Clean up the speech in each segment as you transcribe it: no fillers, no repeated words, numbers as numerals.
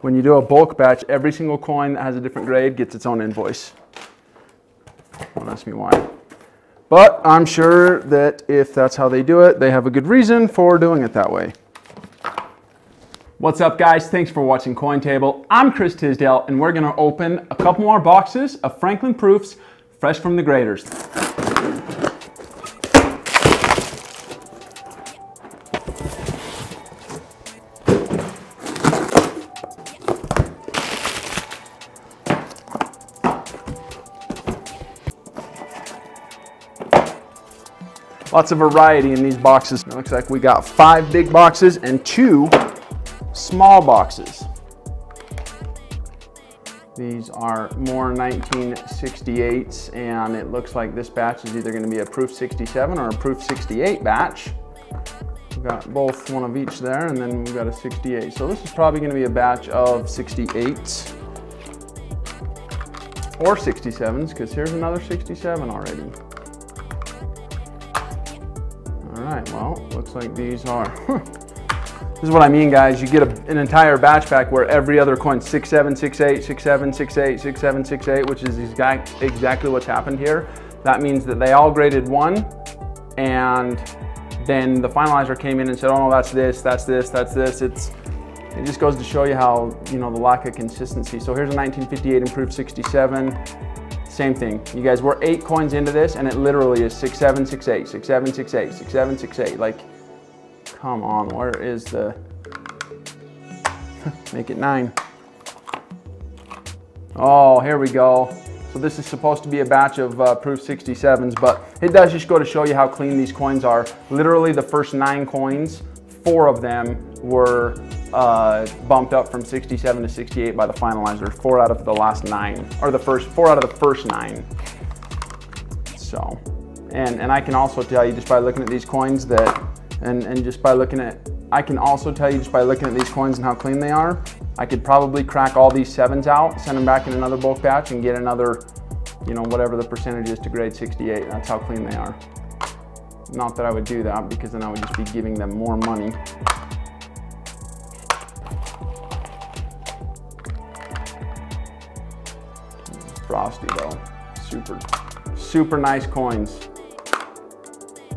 when you do a bulk batch, every single coin that has a different grade gets its own invoice. Don't ask me why. But I'm sure that if that's how they do it, they have a good reason for doing it that way. What's up, guys? Thanks for watching Cointable. I'm Chris Tisdale, and we're gonna open a couple more boxes of Franklin Proofs fresh from the graders. Lots of variety in these boxes. It looks like we got 5 big boxes and 2 small boxes. These are more 1968s, and it looks like this batch is either going to be a Proof 67 or a Proof 68 batch. We've got both, one of each there, and then we've got a 68. So this is probably going to be a batch of 68s or 67s, because here's another 67 already. Alright, well, looks like these are, this is what I mean, guys. You get an entire batch pack where every other coin, 67, 68, 67, 68, 67, 68, which is exactly what's happened here. That means that they all graded 1, and then the finalizer came in and said, oh no, that's this, that's this, that's this. It just goes to show you how, you know, the lack of consistency. So here's a 1958 improved 67. Same thing. You guys, we're 8 coins into this, and it literally is 67, 68, 67, 68, 67, 68. Like, come on, where is the, make it 9. Oh, here we go. So this is supposed to be a batch of Proof 67s, but it does just go to show you how clean these coins are. Literally the first 9 coins, 4 of them were bumped up from 67 to 68 by the finalizer. 4 out of the last 9, or the first 4 out of the first 9. So, and I can also tell you just by looking at these coins that, and just by looking at, I can also tell you just by looking at these coins and how clean they are, I could probably crack all these 7s out, send them back in another bulk batch, and get another, you know, whatever the percentage is to grade 68. That's how clean they are. Not that I would do that, because then I would just be giving them more money. Frosty though, super nice coins.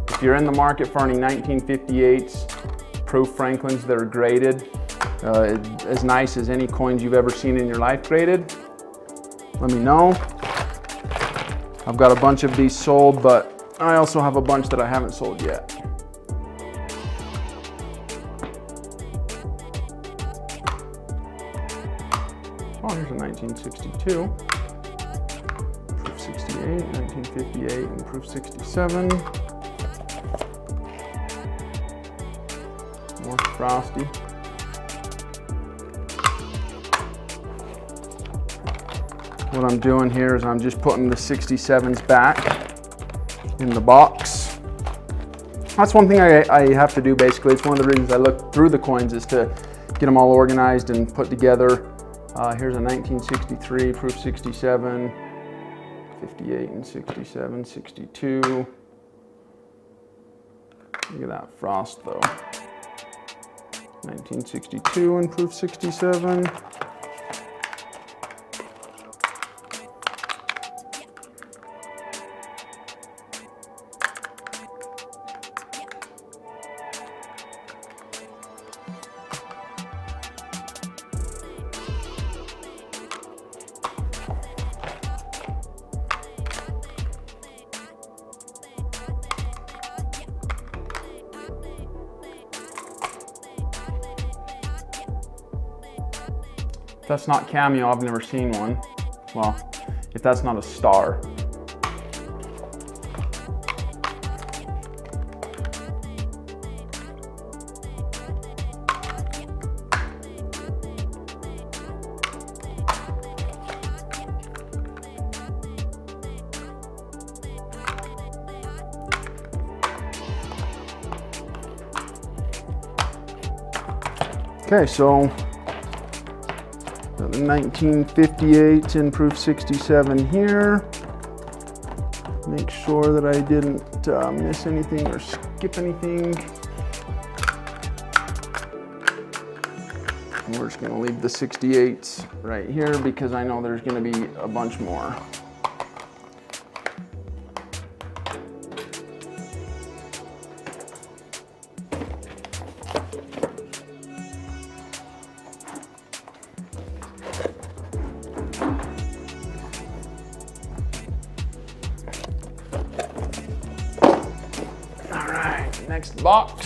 If you're in the market for any 1958s, Proof Franklins that are graded, as nice as any coins you've ever seen in your life graded, let me know. I've got a bunch of these sold, but I also have a bunch that I haven't sold yet. Oh, here's a 1962. 68, 1958, and Proof 67. More Frosty. What I'm doing here is I'm just putting the 67s back in the box. That's one thing I have to do basically. It's one of the reasons I look through the coins, is to get them all organized and put together. Here's a 1963 Proof 67. 58 and 67, 62. Look at that frost though. 1962 and Proof 67. If that's not cameo, I've never seen one. Well, if that's not a star. Okay, so the 1958 in Proof 67 here. Make sure that I didn't miss anything or skip anything. And we're just gonna leave the 68s right here because I know there's gonna be a bunch more. All right, next box.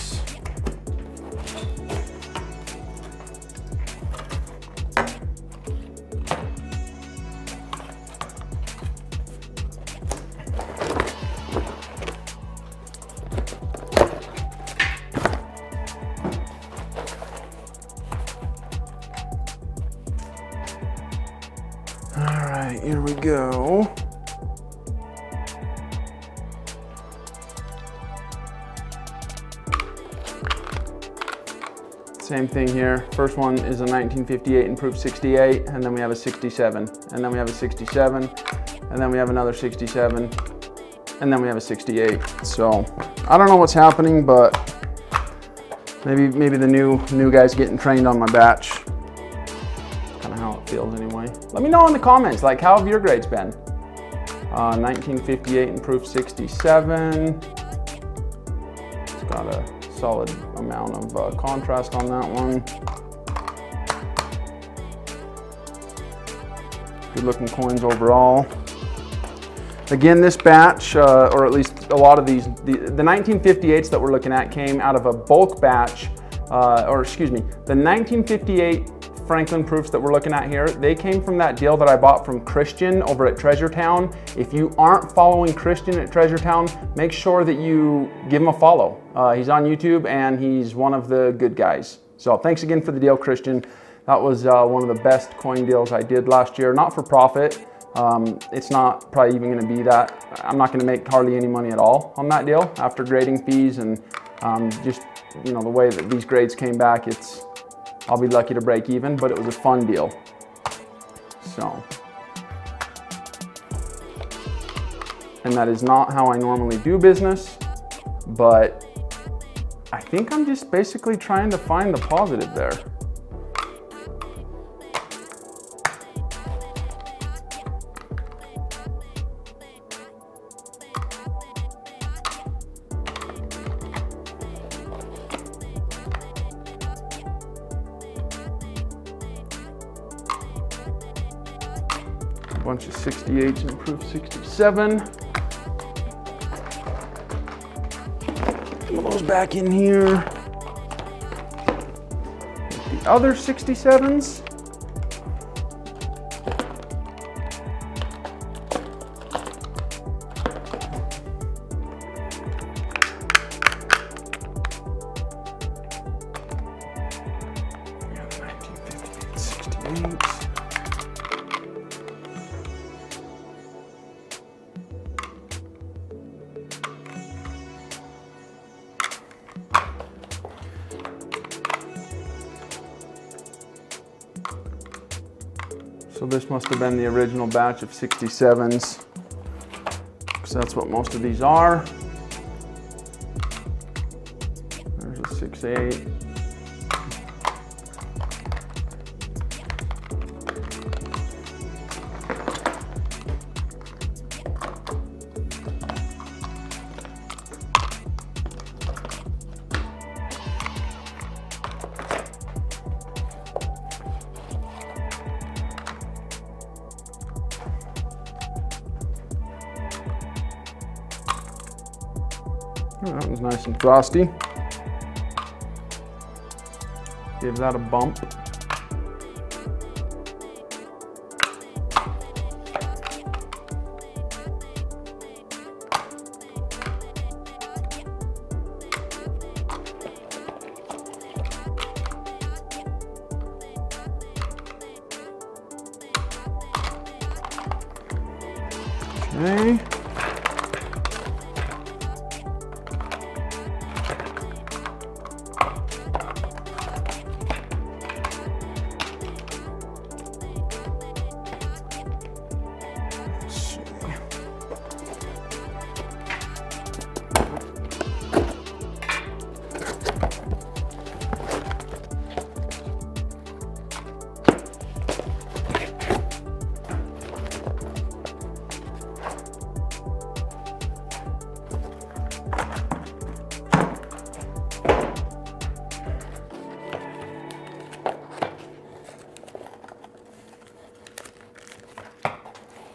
Here we go. Same thing here. First one is a 1958 improved 68, and then we have a 67, and then we have a 67, and then we have another 67, and then we have a 68. So I don't know what's happening, but maybe the new guy's getting trained on my batch. How it feels anyway. Let me know in the comments, like, how have your grades been? 1958 improved 67. It's got a solid amount of contrast on that one. Good looking coins overall. Again, this batch, or at least a lot of these, the 1958s that we're looking at came out of a bulk batch, or excuse me, the 1958 Franklin proofs that we're looking at here, they came from that deal that I bought from Christian over at Treasure Town. If you aren't following Christian at Treasure Town, make sure that you give him a follow. He's on YouTube and he's one of the good guys. So thanks again for the deal, Christian. That was one of the best coin deals I did last year, not for profit. It's not probably even gonna be that. I'm not gonna make hardly any money at all on that deal after grading fees and just, you know, the way that these grades came back, I'll be lucky to break even, but it was a fun deal. So, and that is not how I normally do business, but I think I'm just basically trying to find the positive there. Bunch of 68s and improved 67. Some of those back in here. The other 67s. We got the 1958 68s. So this must have been the original batch of 67s, because that's what most of these are. There's a 68. Oh, that was nice and frosty. Give that a bump. Okay.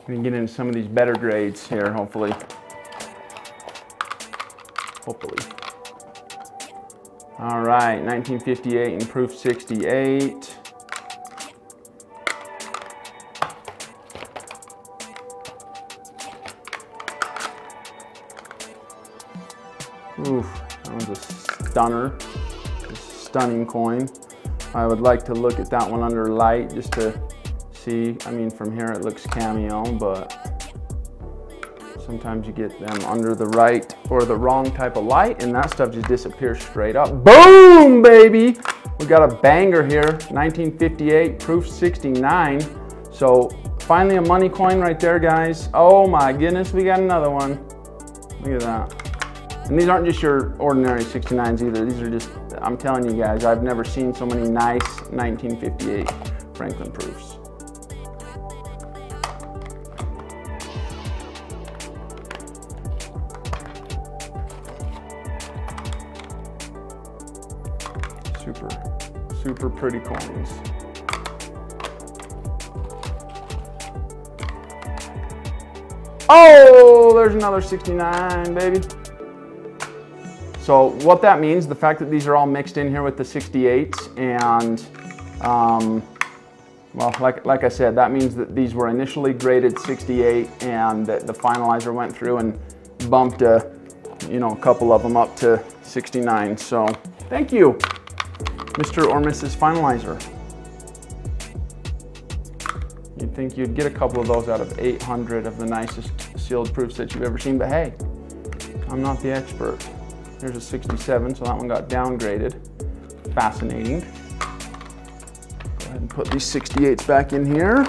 We can get into some of these better grades here, hopefully. All right, 1958 in proof 68. Oof, that was a stunner, a stunning coin. I would like to look at that one under light just to see. I mean, from here it looks cameo, but sometimes you get them under the right or the wrong type of light and that stuff just disappears straight up. Boom, baby! We got a banger here, 1958, proof 69. So finally a money coin right there, guys. Oh my goodness, we got another one. Look at that. And these aren't just your ordinary 69s either. These are just, I'm telling you guys, I've never seen so many nice 1958 Franklin proofs. Super pretty coins. Oh, there's another 69, baby. So what that means, the fact that these are all mixed in here with the 68s and, well, like I said, that means that these were initially graded 68 and that the finalizer went through and bumped a couple of them up to 69. So thank you, Mr. or Mrs. Finalizer. You'd think you'd get a couple of those out of 800 of the nicest sealed proofs that you've ever seen, but hey, I'm not the expert. Here's a 67, so that one got downgraded. Fascinating. Go ahead and put these 68s back in here.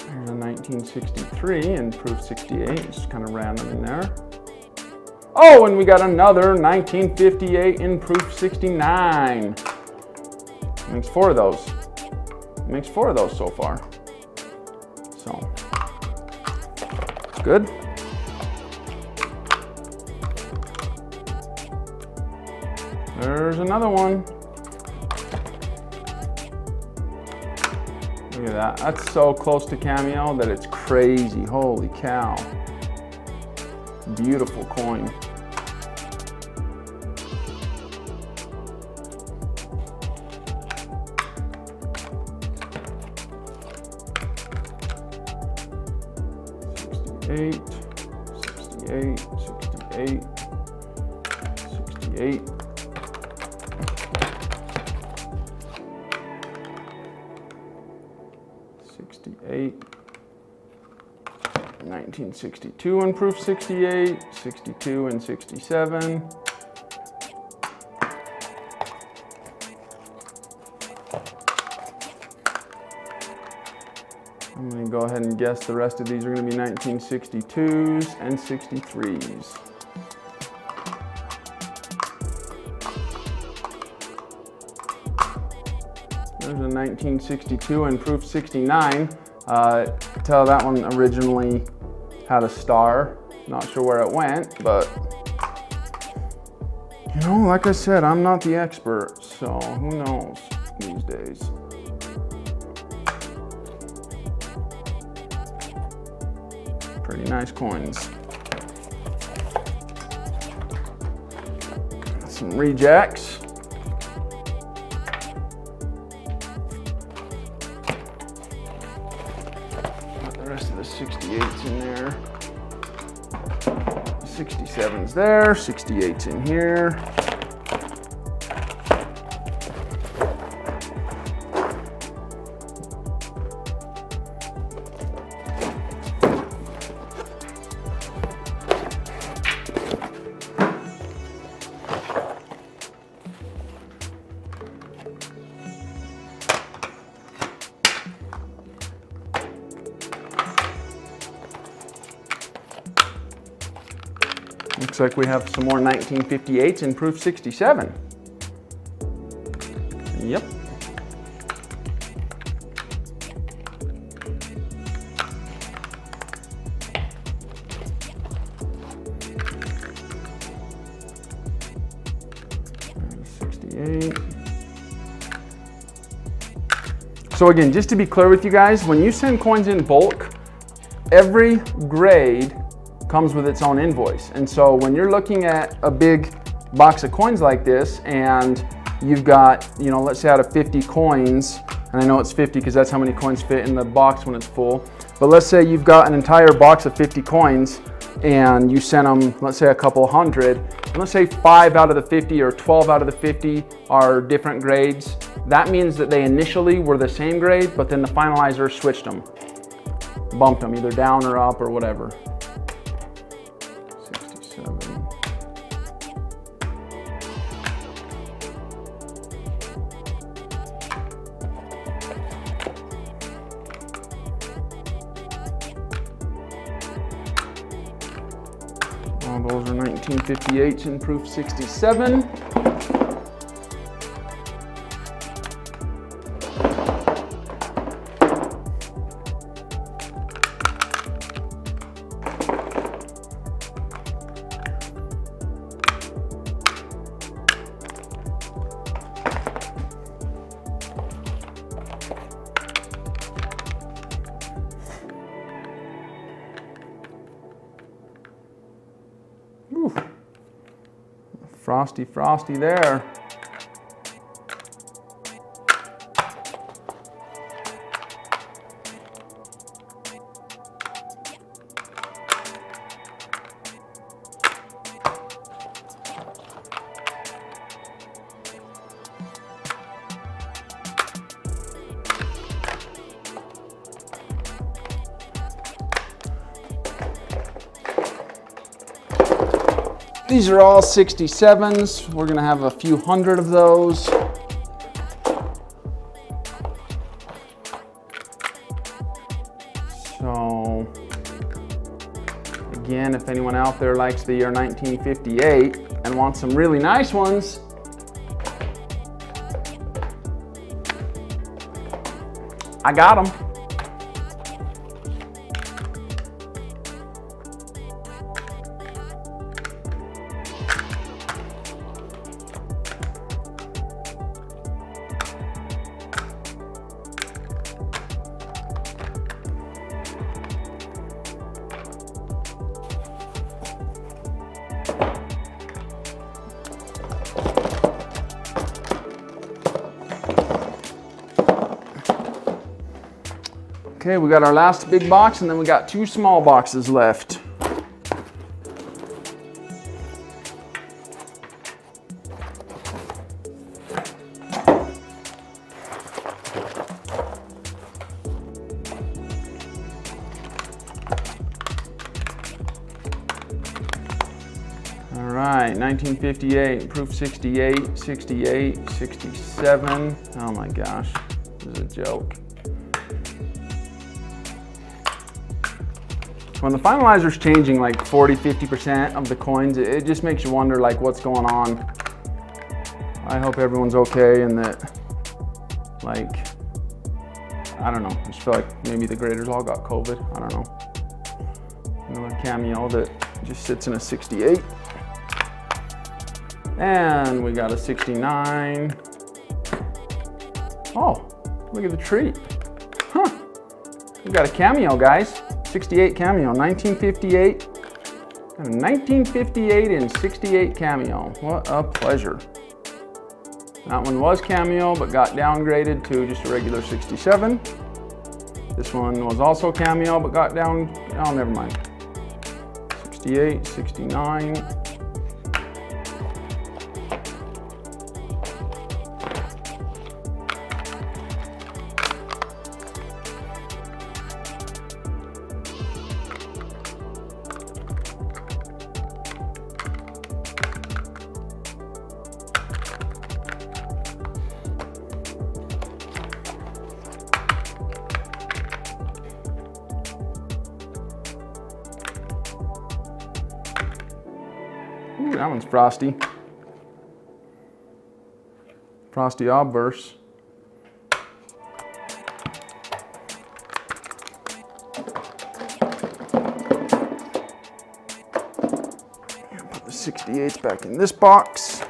Here's a 1963 in proof 68, just kind of random in there. Oh, and we got another 1958 in proof 69. Makes 4 of those. Makes 4 of those so far. So, good. There's another one. Look at that. That's so close to cameo that it's crazy. Holy cow. Beautiful coin. $68, $68, $68, $68. $68, 1962 in proof 68, 62 and 67. I'm going to go ahead and guess the rest of these are going to be 1962s and 63s. There's a 1962 in proof 69. Tell that one originally had a star. Not sure where it went, but you know, like I said, I'm not the expert, so who knows these days. Pretty nice coins. Some rejects. Rest of the 68's in there. 67's there, 68's in here. Looks like we have some more 1958s in proof 67. Yep. 68. So again, just to be clear with you guys, when you send coins in bulk, every grade comes with its own invoice. And so when you're looking at a big box of coins like this and you've got, you know, let's say out of 50 coins, and I know it's 50 because that's how many coins fit in the box when it's full, but let's say you've got an entire box of 50 coins and you sent them, let's say a couple hundred, and let's say 5 out of the 50 or 12 out of the 50 are different grades. That means that they initially were the same grade, but then the finalizer switched them, bumped them either down or up or whatever. 67. All those are 1958s in proof 67. Ooh. Frosty, frosty there. These are all 67s. We're gonna have a few hundred of those. So, again, if anyone out there likes the year 1958 and wants some really nice ones, I got them. Okay, we got our last big box and then we got 2 small boxes left. All right, 1958, proof 68, 68, 67. Oh my gosh, this is a joke. When the finalizer's changing like 40–50% of the coins, it just makes you wonder like what's going on. I hope everyone's okay and that, like, I don't know, I just feel like maybe the graders all got COVID, I don't know. Another cameo that just sits in a 68. And we got a 69. Oh, look at the treat. Huh, we got a cameo, guys. 68 cameo, 1958. And a 1958 and 68 cameo. What a pleasure. That one was cameo, but got downgraded to just a regular 67. This one was also cameo, but got down, oh, never mind. 68, 69. Ooh, that one's frosty. Frosty obverse. Put the 68s back in this box.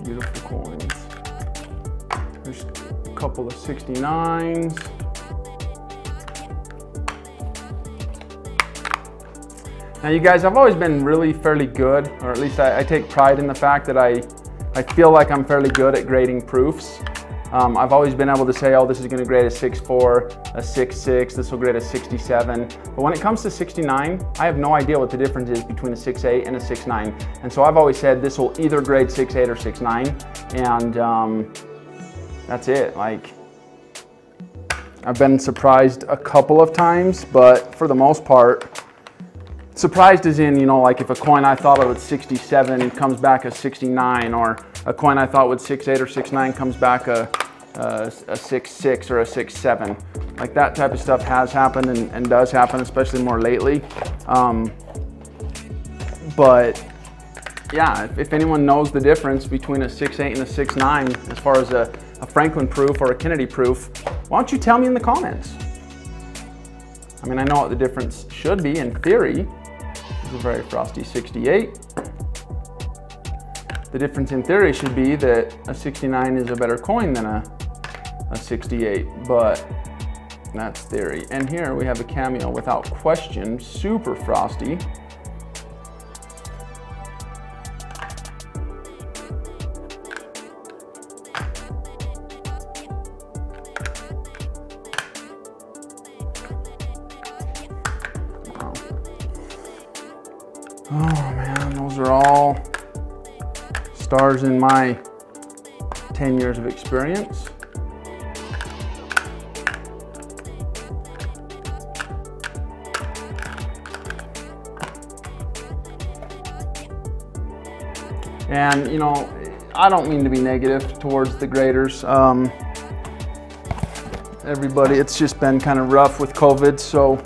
Beautiful coins. There's a couple of 69s. Now you guys, I've always been really fairly good, or at least I take pride in the fact that I feel like I'm fairly good at grading proofs. I've always been able to say, oh, this is going to grade a 6.4, a 6.6, this will grade a 67. But when it comes to 69, I have no idea what the difference is between a 6.8 and a 6.9. And so I've always said this will either grade 6.8 or 6.9. And that's it. Like, I've been surprised a couple of times, but for the most part, surprised as in, you know, like if a coin I thought it was 67 comes back a 69, or a coin I thought was 6.8 or 6.9 comes back a 6.6 or a 6.7. Like that type of stuff has happened and does happen, especially more lately. But yeah, if anyone knows the difference between a 6.8 and a 6.9 as far as a Franklin proof or a Kennedy proof, why don't you tell me in the comments? I mean, I know what the difference should be in theory. It's a very frosty 68. The difference in theory should be that a 69 is a better coin than a 68, but that's theory. And here we have a cameo without question, super frosty. Oh man, those are all stars in my 10 years of experience. And you know, I don't mean to be negative towards the graders. Everybody, it's just been kind of rough with COVID, so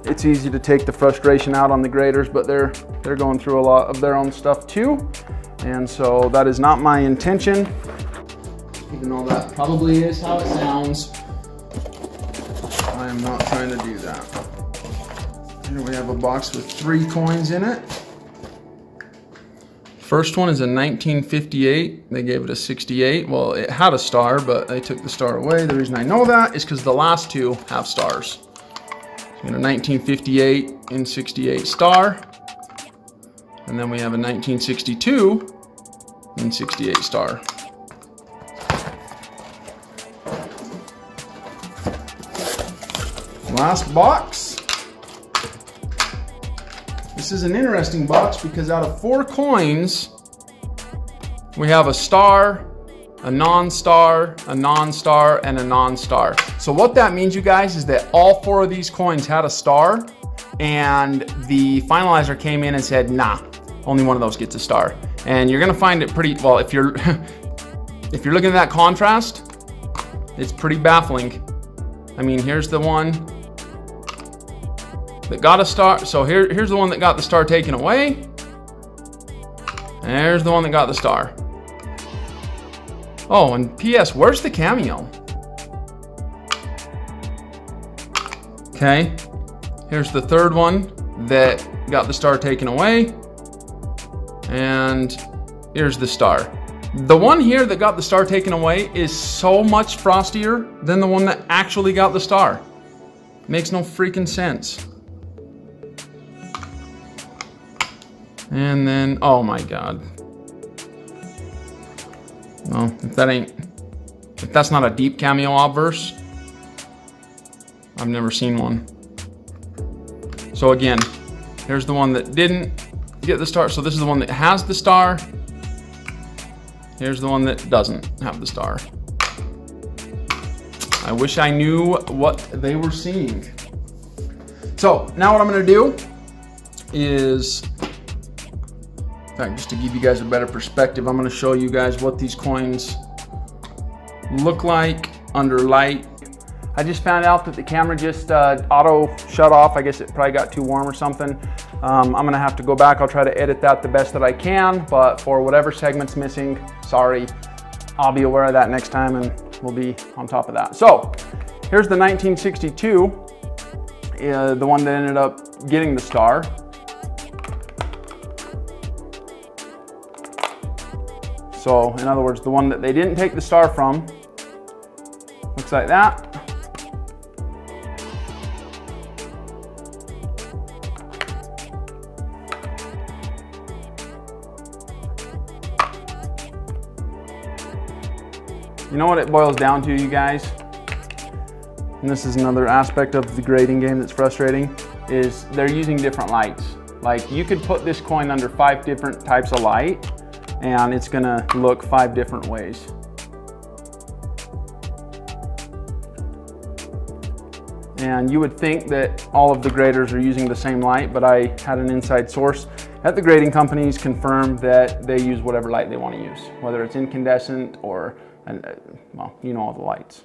it's easy to take the frustration out on the graders, but they're going through a lot of their own stuff too. And so that is not my intention, even though that probably is how it sounds. I am not trying to do that. Here we have a box with 3 coins in it. First one is a 1958. They gave it a 68. Well, it had a star, but they took the star away. The reason I know that is because the last 2 have stars. So we have a 1958 and 68 star. And then we have a 1962 and 68 star. Last box. This is an interesting box because out of 4 coins, we have a star, a non-star, a non-star, and a non-star. So what that means, you guys, is that all 4 of these coins had a star, and the finalizer came in and said, nah, only one of those gets a star. And you're gonna find it pretty, well, if you're looking at that contrast, it's pretty baffling. I mean, here's the one that got a star. So here's the one that got the star taken away. And there's the one that got the star. Oh, and P.S., where's the cameo? Okay, here's the third one that got the star taken away. And here's the star. The one here that got the star taken away is so much frostier than the one that actually got the star. Makes no freaking sense. And then, oh my God. Well, if that's not a deep cameo obverse, I've never seen one. So again, here's the one that didn't get the star. So this is the one that has the star. Here's the one that doesn't have the star. I wish I knew what they were seeing. So now what I'm gonna do is, in fact, just to give you guys a better perspective, I'm gonna show you guys what these coins look like under light. I just found out that the camera just auto shut off. I guess it probably got too warm or something. I'm gonna have to go back. I'll try to edit that the best that I can, but for whatever segment's missing, sorry. I'll be aware of that next time and we'll be on top of that. So here's the 1962, the one that ended up getting the star. So in other words, the one that they didn't take the star from looks like that. You know what it boils down to, you guys? And this is another aspect of the grading game that's frustrating, is they're using different lights. Like, you could put this coin under 5 different types of light and it's gonna look 5 different ways. And you would think that all of the graders are using the same light, but I had an inside source at the grading companies confirm that they use whatever light they want to use, whether it's incandescent or, well, you know all the lights.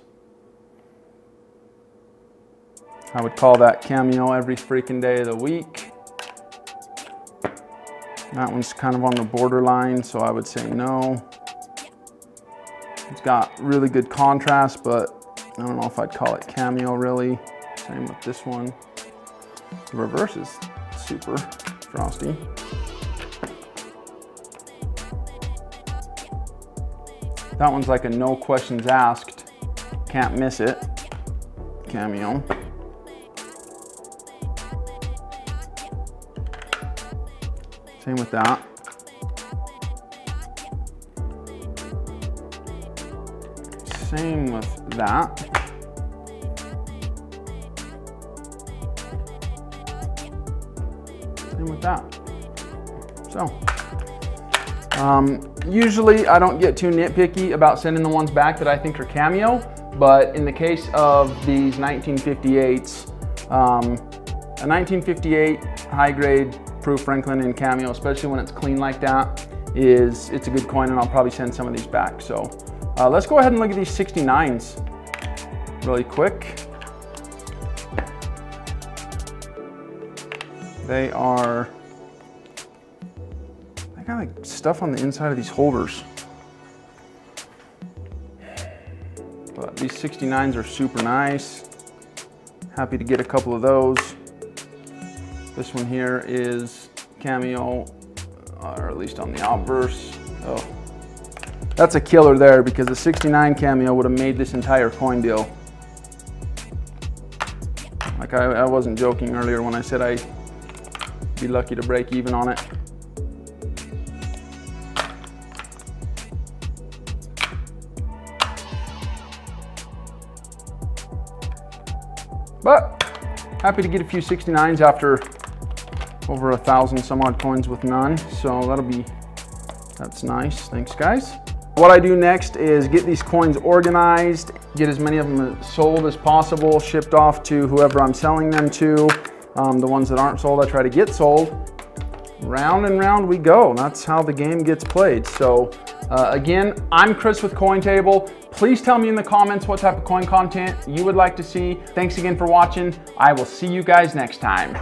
I would call that cameo every freaking day of the week. That one's kind of on the borderline, so I would say no. It's got really good contrast, but I don't know if I'd call it cameo really. Same with this one. The reverse is super frosty. That one's like a no questions asked, can't miss it, cameo. Same with that. Same with that. Same with that. So, usually I don't get too nitpicky about sending the ones back that I think are cameo, but in the case of these 1958s, a 1958 high grade proof Franklin in cameo, especially when it's clean like that, it's a good coin, and I'll probably send some of these back. So let's go ahead and look at these 69s really quick. They got like stuff on the inside of these holders. But these 69s are super nice. Happy to get a couple of those. This one here is cameo, or at least on the obverse. Oh, that's a killer there, because the 69 cameo would have made this entire coin deal. Like I wasn't joking earlier when I said I'd be lucky to break even on it. But happy to get a few 69s after over 1,000 some odd coins with none. So that's nice. Thanks, guys. What I do next is get these coins organized, get as many of them sold as possible, shipped off to whoever I'm selling them to. The ones that aren't sold, I try to get sold. Round and round we go. That's how the game gets played. So again, I'm Chris with Cointable. Please tell me in the comments what type of coin content you would like to see. Thanks again for watching. I will see you guys next time.